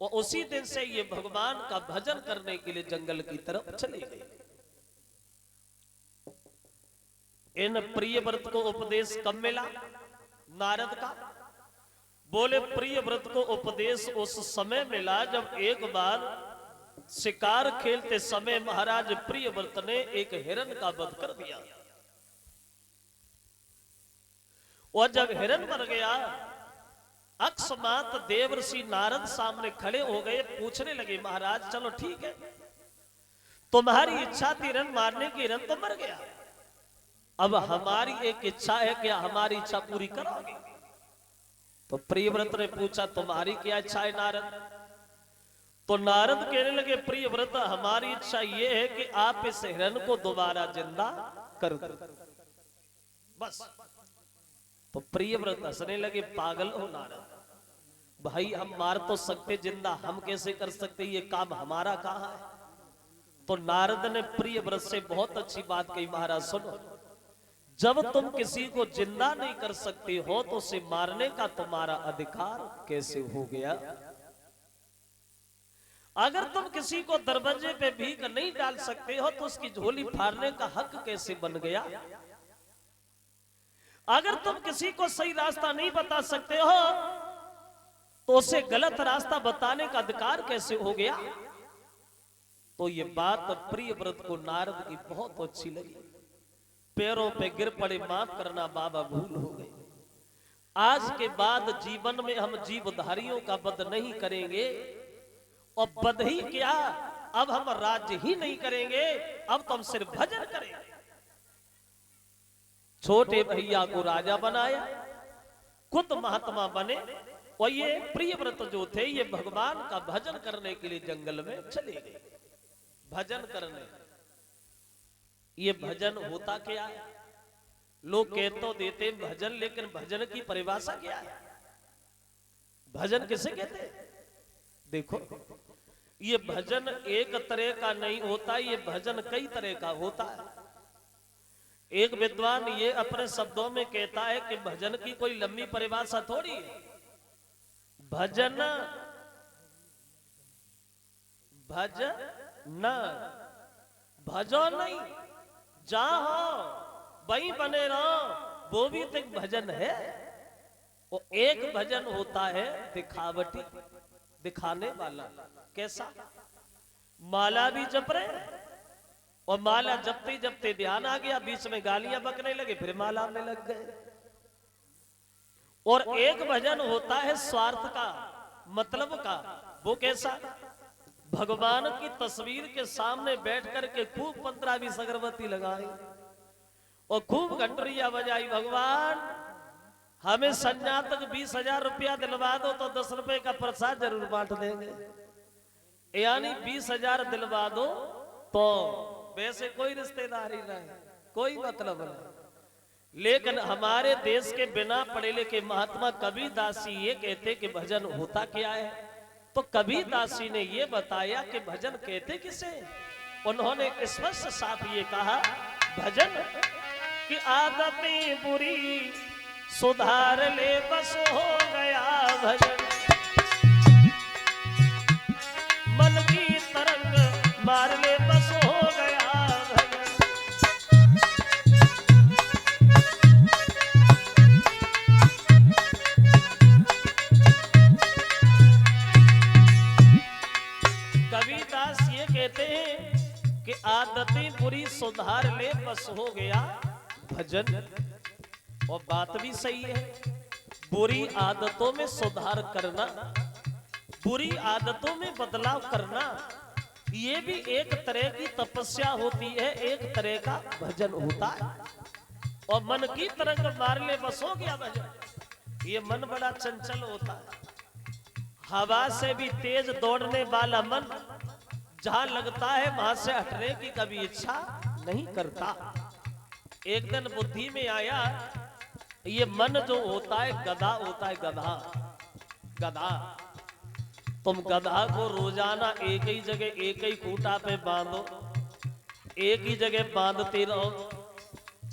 और उसी दिन से ये भगवान का भजन करने के लिए जंगल की तरफ चले गए। इन प्रिय व्रत को उपदेश कब मिला? नारद का। बोले प्रिय व्रत को उपदेश उस समय मिला जब एक बार शिकार खेलते समय महाराज प्रिय व्रत ने एक हिरण का वध कर दिया। और जब हिरण मर गया, अकस्मात देवर्षि नारद सामने खड़े हो गए, पूछने लगे महाराज चलो ठीक है, तुम्हारी इच्छा थी हिरण मारने की, हिरण तो मर गया, अब हमारी एक इच्छा है, क्या हमारी इच्छा पूरी करोगे? तो प्रियव्रत ने पूछा तुम्हारी क्या इच्छा है नारद? तो नारद कहने लगे प्रियव्रत हमारी इच्छा यह है कि आप इस हिरण को दोबारा जिंदा कर दो, बस। तो प्रियव्रत हंसने लगे, पागल हो नारद, भाई हम मार तो सकते जिंदा, हम कैसे कर सकते, ये काम हमारा कहाँ है? तो नारद ने प्रियव्रत से बहुत अच्छी बात कही, महाराज सुनो, जब तुम किसी को जिंदा नहीं कर सकते हो तो उसे मारने का तुम्हारा अधिकार कैसे हो गया? अगर तुम किसी को दरवाजे पे भीख नहीं डाल सकते हो तो उसकी झोली फाड़ने का हक कैसे बन गया? अगर तुम किसी को सही रास्ता नहीं बता सकते हो तो उसे गलत रास्ता बताने का अधिकार कैसे हो गया? तो ये बात प्रियव्रत को नारद की बहुत अच्छी लगी, पैरों पे गिर पड़े, माफ करना बाबा भूल हो गई, आज के बाद जीवन में हम जीवधारियों का वध नहीं करेंगे, और वध ही क्या, अब हम राज्य ही नहीं करेंगे, अब तो हम सिर्फ भजन करेंगे। छोटे भैया को राजा बनाया, खुद महात्मा बने, और ये प्रियव्रत जो थे ये भगवान का भजन करने के लिए जंगल में चले गए। भजन करने, ये भजन होता क्या है? लोग कह तो देते भजन, लेकिन भजन की परिभाषा क्या है? भजन किसे कहते हैं? देखो, ये भजन एक तरह का नहीं होता, ये भजन कई तरह का होता है। एक विद्वान ये अपने शब्दों में कहता है कि भजन की कोई लंबी परिभाषा थोड़ी है। भजन भजो नहीं, जहां हो वहीं बने रहो, वो भी तो एक भजन है। वो एक भजन होता है दिखावटी, दिखाने वाला। कैसा? माला भी जप रहे, और माला जपते जपते ध्यान आ गया, बीच में गालियां बकने लगे, फिर माला में लग गए। और एक भजन होता है स्वार्थ का, मतलब का। वो कैसा? भगवान की तस्वीर के सामने बैठ करके खूब 15-20 अगरबत्ती लगाई और खूब घंटरिया बजाई, भगवान हमें संजातक 20,000 रुपया दिलवा दो तो 10 रुपए का प्रसाद जरूर बांट देंगे, यानी 20,000 दिलवा दो तो वैसे कोई रिश्तेदारी नहीं, कोई मतलब नहीं। लेकिन हमारे देश के बिना पढ़े लिखे महात्मा कबीरदासी ये कहते कि भजन होता क्या है? तो कबीरदासी ने ये बताया कि भजन कहते किसे? उन्होंने स्पष्ट साफ ये कहा, भजन की आदतें बुरी सुधार ले बस हो गया भजन, मन की तरंग मार ले बस हो गया भजन। कबीरदास ये कहते हैं कि आदतें बुरी सुधार ले बस हो गया भजन, और बात भी सही है। बुरी आदतों में सुधार करना, बुरी आदतों में बदलाव करना, ये भी एक तरह की तपस्या होती है, एक तरह का भजन होता है। और मन की तरंग मार ले बस हो गया भजन। ये मन बड़ा चंचल होता है, हवा से भी तेज दौड़ने वाला मन जहां लगता है वहां से हटने की कभी इच्छा नहीं करता। एक दिन बुद्धि में आया, ये मन जो होता है गधा होता है, गधा गधा। तुम गधा को रोजाना एक ही जगह एक ही खूंटा पे बांधो, एक ही जगह बांधते रहो,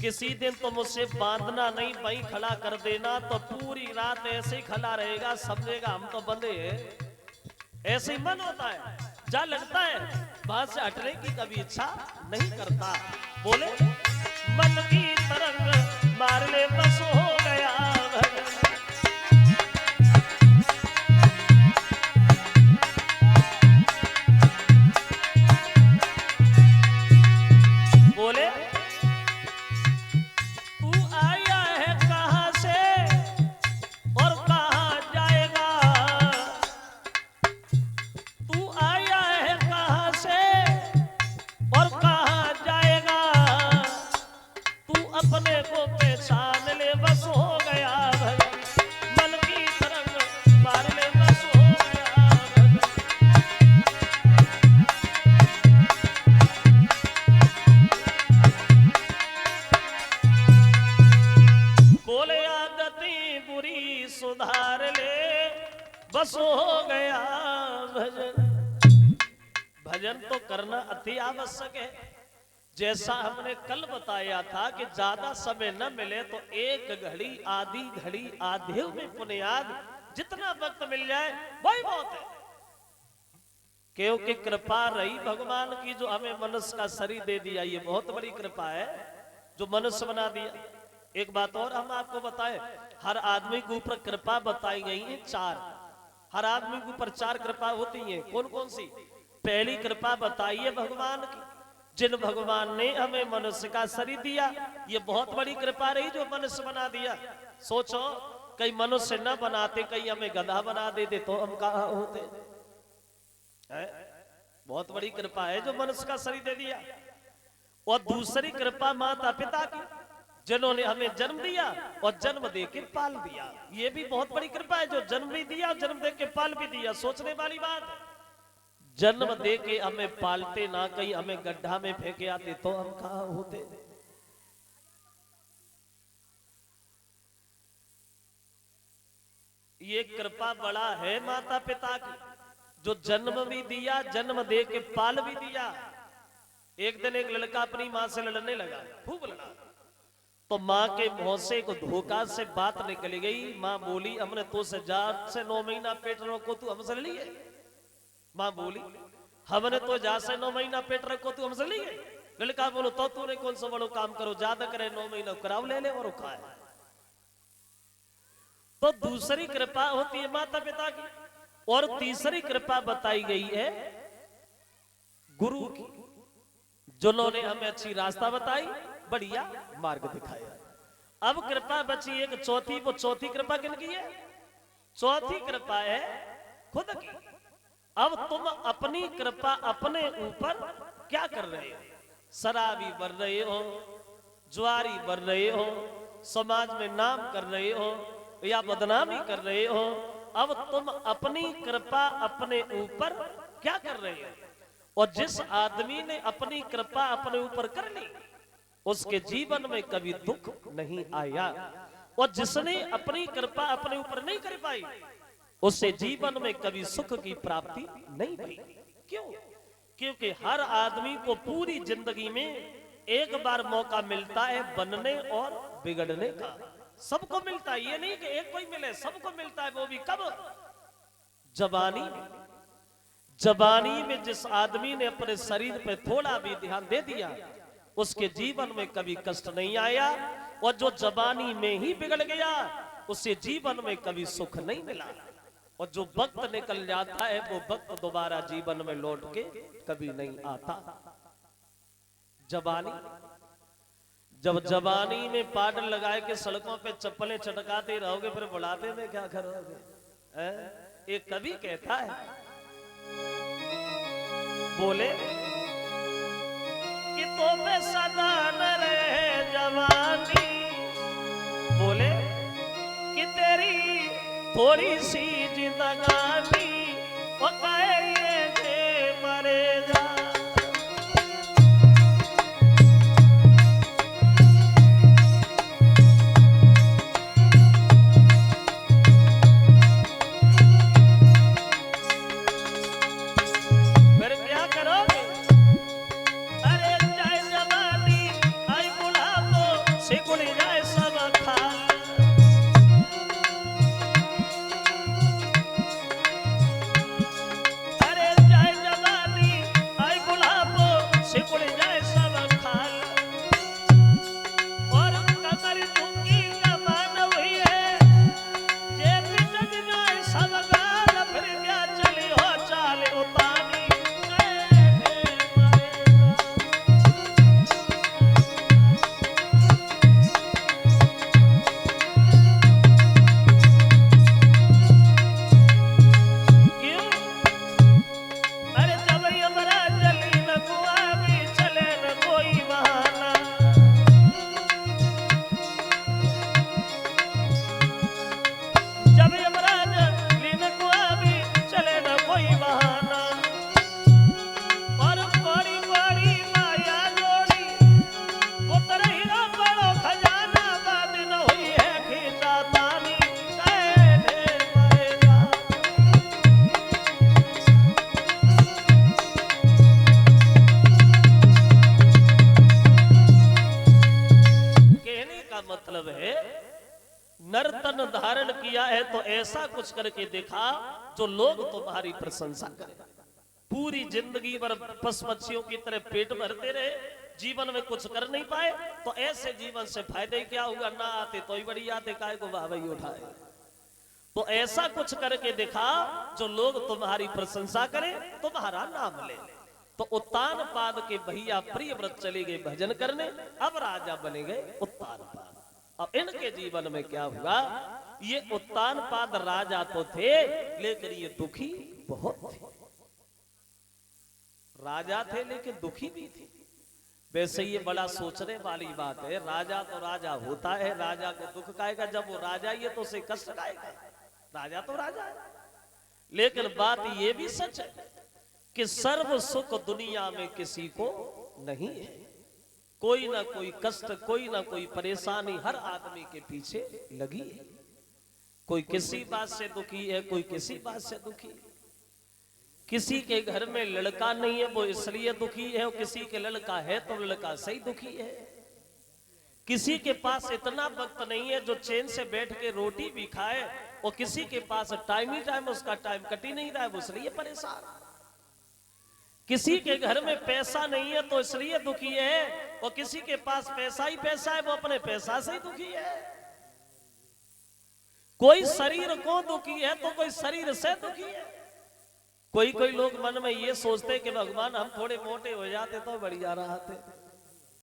किसी दिन तुम उसे बांधना नहीं, वहीं खड़ा कर देना, तो पूरी रात ऐसे ही खड़ा रहेगा, समझेगा हम तो बंधे हैं। ऐसे ही मन होता है, जहां लगता है वहां से हटने की कभी इच्छा नहीं करता। बोले मन की तरंग मार ले बस हो गया भजन। बोले तू आया है कहां से और कहां जाएगा, तू आया है कहां से और कहां जाएगा, तू अपने को पहचान ले बस हो गया भजन। मन की तरंग मार ले बस हो गया भजन। बोले आदती बुरी सुधार ले बस हो गया भजन। भजन तो करना अति आवश्यक है। जैसा हमने कल बताया था कि ज्यादा समय न मिले तो एक घड़ी आधी घड़ी आधे में पुण्याद, जितना वक्त मिल जाए वही बहुत है। क्योंकि कृपा रही भगवान की जो हमें मनुष्य का शरीर दे दिया, ये बहुत बड़ी कृपा है जो मनुष्य बना दिया। एक बात और हम आपको बताएं, हर आदमी के ऊपर कृपा बताई गई है चार। हर आदमी के ऊपर चार कृपा होती हैं। कौन कौन सी? पहली कृपा बताई है भगवान की, जिन भगवान ने हमें मनुष्य का शरीर दिया, ये बहुत बड़ी कृपा रही जो मनुष्य बना दिया। सोचो कई मनुष्य न बनाते, कई हमें गधा बना देते तो हम कहाँ होते है? बहुत बड़ी कृपा है जो मनुष्य का शरीर दे दिया। और दूसरी कृपा माता पिता की, जिन्होंने हमें जन्म दिया और जन्म दे के पाल दिया। ये भी बहुत बड़ी कृपा है जो जन्म भी दिया और जन्म दे के पाल भी दिया। सोचने वाली बात है, जन्म दे के हमें पालते ना, कहीं हमें गड्ढा में फेंके आते तो हम कहां होते। ये कृपा बड़ा है माता पिता की, जो जन्म भी दिया, जन्म दे के पाल भी दिया। एक दिन एक लड़का अपनी मां से लड़ने लगा, खूब लड़ा, तो माँ के मुंह से एक धोखा से बात निकल गई। माँ बोली हमने तो से जात से 9 महीना पेट रखो, तू हमसे लिए। माँ बोली हमने तो जा से 9 महीना पेट रखो, तू हमसे लिए। लड़का बोलो तो तूने कौन सा बड़ो काम करो, ज्यादा करे 9 महीना कराव ले ले और खाए। तो दूसरी कृपा होती है माता पिता की। और तीसरी कृपा बताई गई है गुरु की, जिन्होंने हमें अच्छी रास्ता बताई, बढ़िया मार्ग दिखाया। अब कृपा बची एक चौथी, वो चौथी कृपा किनकी है? चौथी कृपा है खुद की। अब तुम अपनी कृपा अपने ऊपर क्या कर रहे हो? शराबी बन रहे हो, जुआरी बन रहे हो, समाज में नाम कर रहे हो या बदनामी कर रहे हो। अब तुम अपनी कृपा अपने ऊपर क्या कर रहे हो? और जिस आदमी ने अपनी कृपा अपने ऊपर कर ली, उसके जीवन में कभी दुख नहीं आया। और जिसने अपनी कृपा अपने ऊपर नहीं कर पाई, उससे जीवन में कभी सुख की प्राप्ति नहीं हुई। क्यों? क्योंकि हर आदमी को पूरी जिंदगी में एक बार मौका मिलता है बनने और बिगड़ने का। सबको मिलता है, ये नहीं कि एक कोई मिले, सबको मिलता है। वो भी कब? जवानी में। जवानी में जिस आदमी ने अपने शरीर पे थोड़ा भी ध्यान दे दिया, उसके जीवन में कभी कष्ट नहीं आया। और जो जवानी में ही बिगड़ गया, उसे जीवन में कभी सुख नहीं मिला। और जो वक्त निकल जाता है, वो वक्त दोबारा जीवन में लौट के कभी नहीं आता। जवानी, जब जवानी में पाउडर लगाए के सड़कों पे चप्पलें चटकाते रहोगे, फिर बुढ़ापे में क्या करोगे? एक कवि कहता है, बोले कि तो मैं सदा न रहे जवानी, बोले कि तेरी थोड़ी सी जिंदगानी वो कहे मरे जा। फिर क्या करोगे? अरे जाए जवानी आई बुढ़ापो सिकुड़ जाए सब खाल। तन धारण किया है तो ऐसा कुछ करके दिखा जो लोग तुम्हारी प्रशंसा करें। पूरी जिंदगी भर पशु पक्षियों की तरह पेट भरते रहे, जीवन में कुछ कर नहीं पाए, तो ऐसे जीवन से फायदे क्या हुआ? ना आते तो ही बड़ी आते, काय को वाहवाही उठाए। तो ऐसा कुछ करके दिखा जो लोग तुम्हारी प्रशंसा करें, तुम्हारा नाम ले। तो उत्तान पाद के भैया प्रियव्रत चले गए भजन करने, अब राजा बने गए उत्तान पाद। अब इनके जीवन में क्या हुआ? ये उत्तान पाद राजा तो थे, लेकिन ये दुखी बहुत थे। राजा थे लेकिन दुखी भी थे। वैसे ये बड़ा सोचने वाली बात है, राजा तो राजा होता है, राजा को दुख काएगा? जब वो राजा ही है तो उसे कष्ट काएगा? राजा तो राजा है। लेकिन बात ये भी सच है कि सर्व सुख दुनिया में किसी को नहीं है। कोई ना कोई कष्ट, कोई ना कोई परेशानी हर आदमी के पीछे लगी है। कोई किसी बात से दुखी है, कोई किसी बात से दुखी है। किसी के घर में लड़का नहीं है, वो इसलिए दुखी है, और किसी के लड़का है तो लड़का सही दुखी है। किसी के पास इतना वक्त नहीं है जो चैन से बैठ के रोटी भी खाए, और किसी के पास टाइम ही टाइम, उसका टाइम कट ही नहीं रहा है, वो इसलिए परेशान। किसी के घर में पैसा नहीं है तो इसलिए दुखी है, और किसी के पास पैसा ही पैसा है, वो अपने पैसा से ही दुखी है। कोई शरीर को दुखी है तो कोई शरीर से दुखी है। कोई कोई लोग मन में ये सोचते कि भगवान हम थोड़े मोटे हो जाते तो बढ़िया रहते।